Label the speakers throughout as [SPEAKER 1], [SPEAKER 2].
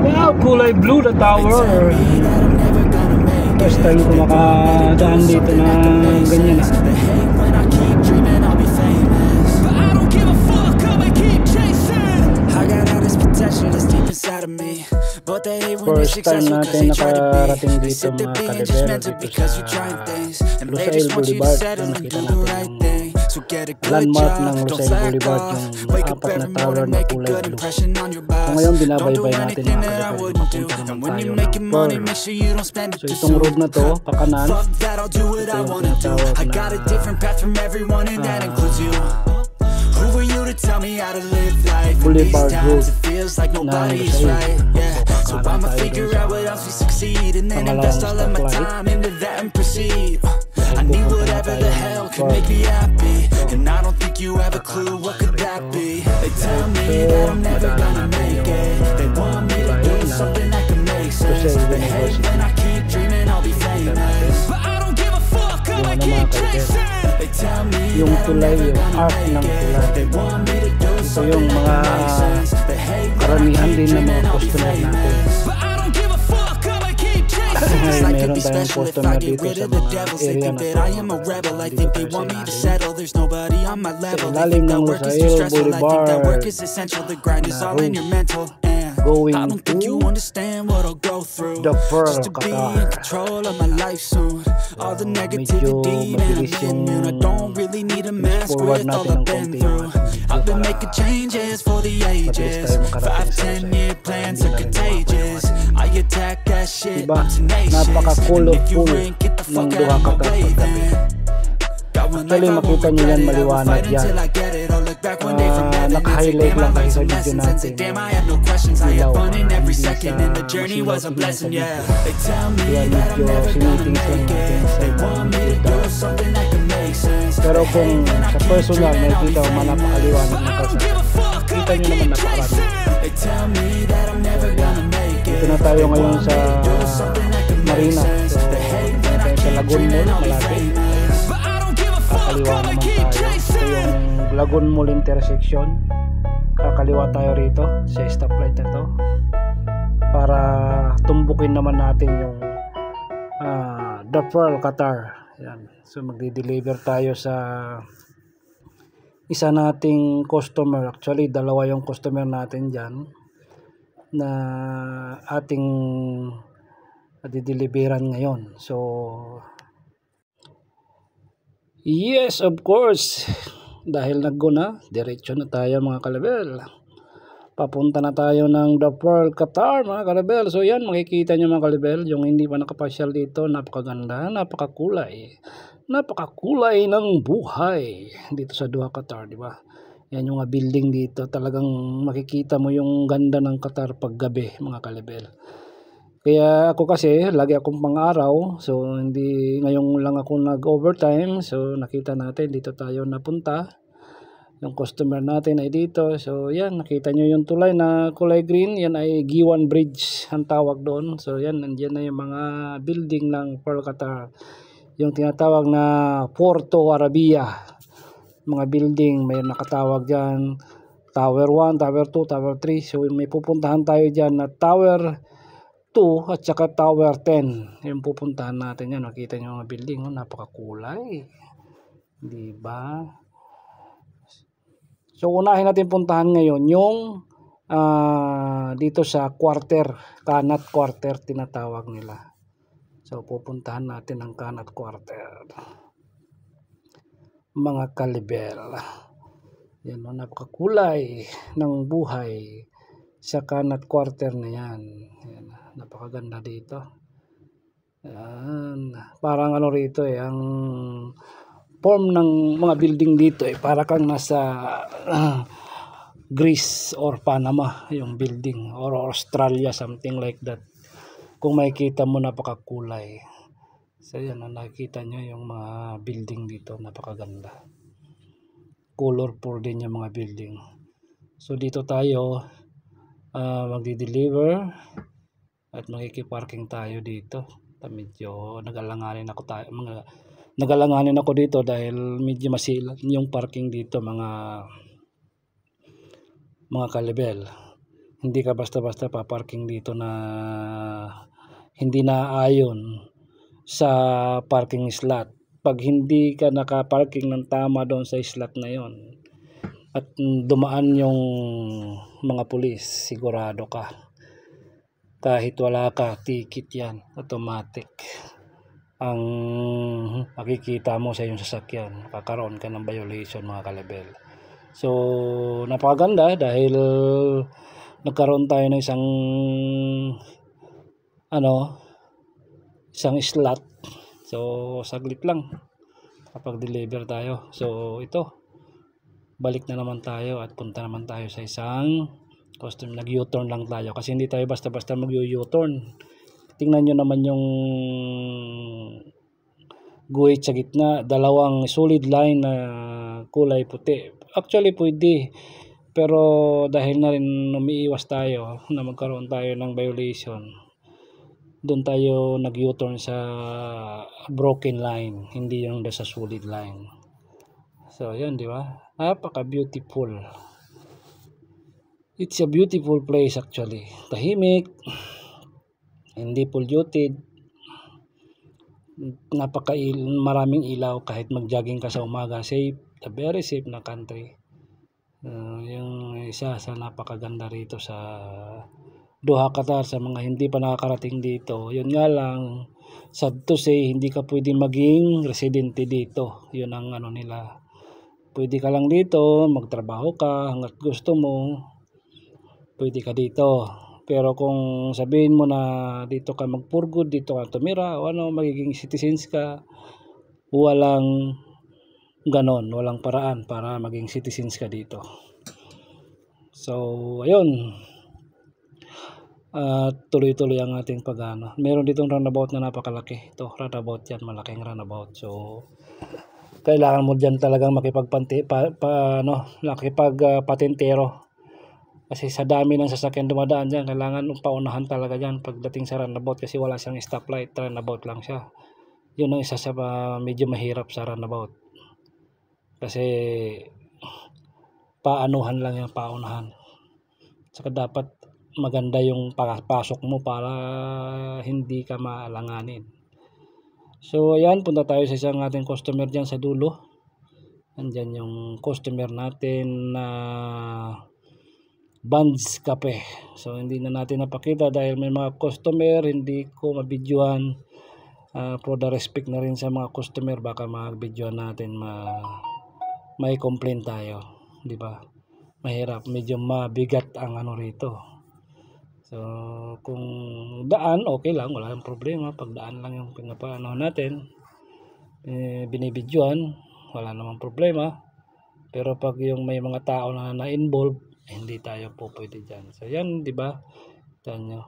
[SPEAKER 1] Wow, kulay blue the tower. First time ko makadaan dito na ganyan na. First time natin nakarating dito mga kalibero dito sa Lusail Boulevard. Nakita natin yung landmark ng Lusail Boulevard, yung apat na tower na kulay blue. So ngayon binabaybay natin mga kalibero, mapunta naman tayo ng Pearl. So itong road na to, pakanan, ito yung tinatawag na Boulevard Road na Lusail. So I'ma figure out what else we succeed, and then invest all of my time into that and proceed. I need whatever the hell could make me happy, and I don't think you have a clue what could that be. They tell me that I'm never gonna make it. They want me to do something that can make sense. They hate when I keep dreaming I'll be famous, but I don't give a fuck, I'ma keep chasing. They tell me
[SPEAKER 2] yung tulay, yung arc ng tulay.
[SPEAKER 1] they want me to do
[SPEAKER 2] Ito yung mga karamihan din ng mga customer natin. Meron tayong customer dito sa mga area na ito. Sa ilalim ng Lusail Boulevard na road going to the Pearl, Qatar. Medyo mabilis yung forward natin ng konti.
[SPEAKER 1] I've been making changes for the ages. 5-10-year plans are contagious. I attack that shit.
[SPEAKER 2] Diba? Napaka-colorful ng Doha, Qatar paggabi. Actually makita nyo yan, maliwanag yan. Naka-highlight lang kasi sa video natin. Ilaw, hindi sa masinag. Kaya medyo siniting sa pero kung sa personal nakikita ko man napakaliwanag ng kalsada, kita nyo naman napakarami. Dito na tayo ngayon sa Marina, so tayo sa Lagoon Mall, malapit. Kakaliwa naman tayo. Ito yung Lagoon Mall intersection. Kakaliwa tayo rito sa stoplight na to para tumbukin naman natin yung The Pearl, Qatar. Yan. So magdi-deliver tayo sa isa nating customer. Actually dalawa yung customer natin dyan na ating di-deliveran ngayon. So yes, of course, dahil nag-go na, diretso na tayo mga kalabel. Papunta na tayo ng The Pearl, Qatar mga kalabel. So yan, makikita nyo mga kalabel, yung hindi pa nakapasyal dito, napakaganda, napakakulay. Napakakulay ng buhay dito sa Doha, Qatar, di ba? Yan yung building dito, talagang makikita mo yung ganda ng Qatar paggabi mga kalabel. Kaya ako kasi, lagi akong pang-araw, so hindi ngayon lang ako nag-overtime, so nakita natin dito tayo napunta. Yung customer natin ay dito. So yan, nakita nyo yung tulay na kulay green. Yan ay Giwan Bridge ang tawag doon. So yan, nandiyan na yung mga building ng Pearl, Qatar. Yung tinatawag na Porto Arabia. Mga building, may nakatawag dyan. Tower 1, Tower 2, Tower 3. So may pupuntahan tayo dyan na Tower 2 at saka Tower 10. Yung pupuntahan natin yan. Nakita nyo yung mga building. Oh, napakakulay. Diba? So unahin natin puntahan ngayon yung dito sa quarter, Kanat Quarter tinatawag nila. So pupuntahan natin ang Kanat Quarter. Mga kalibel. Yan, napakakulay ng buhay sa Kanat Quarter na yan. Yan, napakaganda dito. Yan, parang ano rito ang form ng mga building dito para kang nasa Greece or Panama yung building, or Australia, something like that. Kung makikita mo, napakakulay. So yan, nakikita nyo yung mga building dito, napakaganda. Colorful din yung mga building. So dito tayo magdi-deliver at makikiparking tayo dito. Medyo nagalanganin ako dito dahil medyo masilan yung parking dito mga kalibel. Hindi ka basta-basta paparking dito na hindi naayon sa parking slot. Pag hindi ka nakaparking ng tama doon sa slot na yon at dumaan yung mga pulis, sigurado ka. Kahit wala ka, ticket yan, automatic. Ang makikita mo sa iyong sasakyan, kakaroon ka ng violation mga kalibel. So, napakaganda dahil nagkaroon tayo ng isang slot. So, saglit lang kapag deliver tayo. So, ito, balik na naman tayo at punta naman tayo sa isang customer. Nag-U-turn lang tayo kasi hindi tayo basta-basta mag-U-turn. Tingnan nyo naman yung guhit sa gitna, dalawang solid line na kulay puti. Actually pwede, pero dahil na rin umiiwas tayo na magkaroon tayo ng violation, doon tayo nag-U-turn sa broken line, hindi yung sa solid line. So yan, di ba? Napaka beautiful. It's a beautiful place actually. Tahimik, hindi polluted, maraming ilaw kahit mag-jogging ka sa umaga. Safe, very safe na country. Yung isa sa napakaganda rito sa Doha, Qatar, sa mga hindi pa nakakarating dito. Yun nga lang, sad to say, hindi ka pwedeng maging residente dito. Yun ang nila. Pwede ka lang dito, magtrabaho ka hanggat gusto mo, pwede ka dito. Pero kung sabihin mo na dito ka mag-for-good, dito ka tumira, o magiging citizens ka, walang ganon, walang paraan para maging citizens ka dito. So, ayun. Tuloy-tuloy ang ating pag-ano. Meron ditong runabout na napakalaki. Ito, runabout yan, malaking runabout. So, kailangan mo dyan talagang makipagpatentero. Kasi sa dami ng sasakyan dumadaan dyan, kailangan paunahan talaga dyan pagdating sa runabout kasi wala siyang stoplight, runabout lang siya. Yun ang isa sa medyo mahirap sa runabout. Kasi paanuhan lang yung paunahan. Saka dapat maganda yung pasok mo para hindi ka maalanganin. So ayan, punta tayo sa isang ating customer dyan sa dulo. Andyan yung customer natin na Buns Cafe. So hindi na natin napakita dahil may mga customer, hindi ko mabidyohan. For the respect na rin sa mga customer, baka mag-videoan natin may complain tayo, di ba? Mahirap, medyo mabigat ang rito. So kung daan, okay lang, wala yung problema. Pag daan lang yung pinapaano natin, binibidyoan, wala namang problema. Pero pag yung may mga tao na involve, hindi tayo po pwede dyan. So yan, di ba? Tanyo.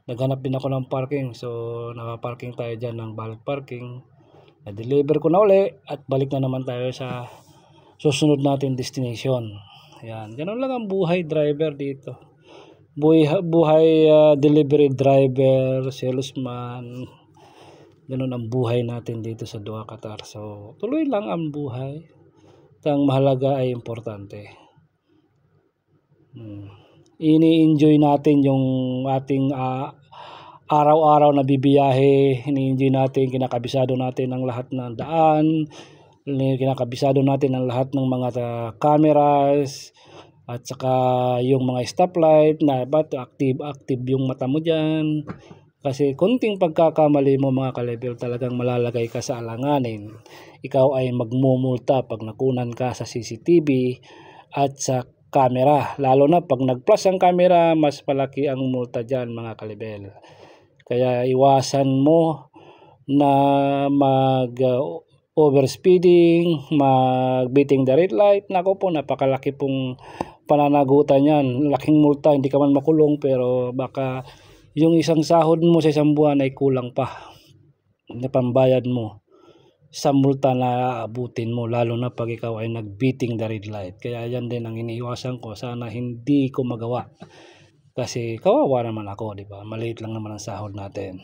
[SPEAKER 2] Naghanap din ako ng parking. So nakaparking tayo dyan ng bulk parking. Na-deliver ko na uli at balik na naman tayo sa susunod natin destination. Yan, ganun lang ang buhay driver dito. Buhay delivery driver, salesman. Ganun ang buhay natin dito sa Doha, Qatar. So tuloy lang ang buhay. Ang mahalaga ay importante. Ini-enjoy natin yung ating araw-araw na bibiyahe. Ini-enjoy natin, kinakabisado natin ang lahat ng daan, kinakabisado natin ang lahat ng mga cameras, at saka yung mga stoplight na active yung mata mo dyan. Kasi kunting pagkakamali mo mga kalibel, talagang malalagay ka sa alanganin. Ikaw ay magmumulta pag nakunan ka sa CCTV at sa camera. Lalo na pag nag-plus ang camera, mas palaki ang multa dyan mga kalibel. Kaya iwasan mo na overspeeding, mag-beating the red light. Nako po, napakalaki pong pananagutan yan. Laking multa, hindi ka man makulong, pero baka yung isang sahod mo sa isang buwan ay kulang pa na pambayad mo sa multa na aabutin mo, lalo na pag ikaw ay nag-beating the red light. Kaya yan din ang iniiwasan ko. Sana hindi ko magawa kasi kawawa naman ako, di ba? Maliit lang naman ang sahod natin.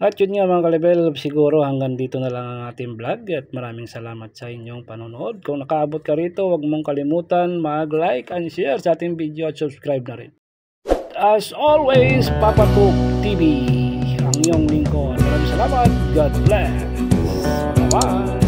[SPEAKER 2] At yun nga mga kalibel, siguro hanggang dito na lang ang ating vlog at maraming salamat sa inyong panonood. Kung nakaabot ka rito, huwag mong kalimutan mag-like and share sa ating video at subscribe na rin. As always, Papa Cook TV, ang iyong lingkod. Maraming salamat. God bless. Bye-bye.